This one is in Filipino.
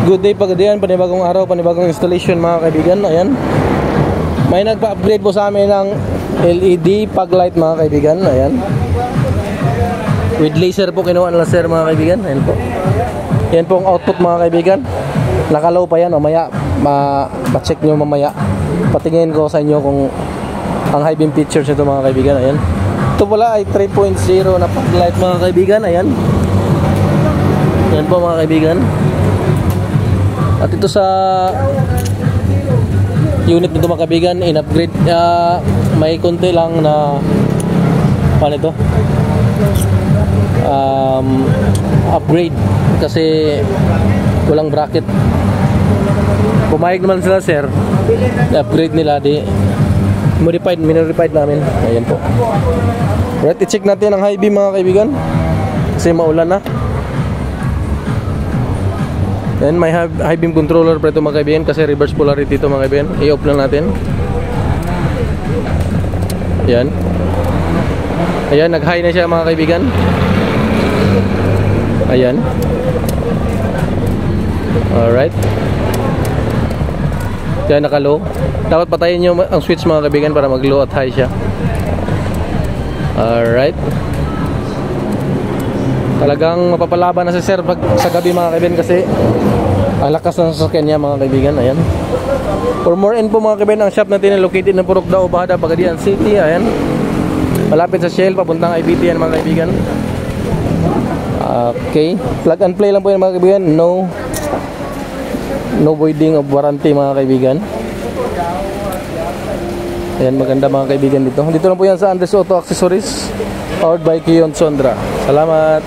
Good day pagdiyan, panibagong araw, panibagong installation mga kaibigan. Ayan. May nagpa-upgrade po sa amin ng LED fog light mga kaibigan. Ayan. With laser po kinuha ng laser mga kaibigan. Ayan po. Yan po ang output mga kaibigan. Nakalow pa yan. Mamaya ma-check nyo mamaya. Patingin ko sa inyo kung ang high beam features nito mga kaibigan. Ayan. Ito pala ay 3.0 na fog light mga kaibigan. Ayan. Yan po mga kaibigan. At ito sa unit nito mga kaibigan, in-upgrade. May konti lang na paano ito? Upgrade kasi walang bracket. Pumayag naman sila sir, upgrade nila di modified namin. Ayan po. Right, i-check natin ang high beam mga kaibigan kasi maulan na. Yan, may high beam controller pa ito mga kaibigan kasi reverse polarity ito mga kaibigan. I-off lang natin. Yan. Ayan, nag-high na siya mga kaibigan. Ayan. Alright. Yan, naka-low. Dapat patayin nyo ang switch mga kaibigan para mag-low at high siya. Alright. Talagang mapapalaban na si sir pag sa gabi mga kaibigan kasi ang lakas ng sasakyan niya mga kaibigan. Ayan. For more info mga kaibigan, ang shop natin ay located na Purok Dao, Bahada, Pagadian City. Ayan. Malapit sa Shell, papuntang IBT yan mga kaibigan. Okay. Plug and play lang po yan mga kaibigan. No voiding of warranty mga kaibigan. Ayan, maganda mga kaibigan dito. Dito lang po yan sa Andres Auto Accessories, powered by Kion Sondra. Salamat.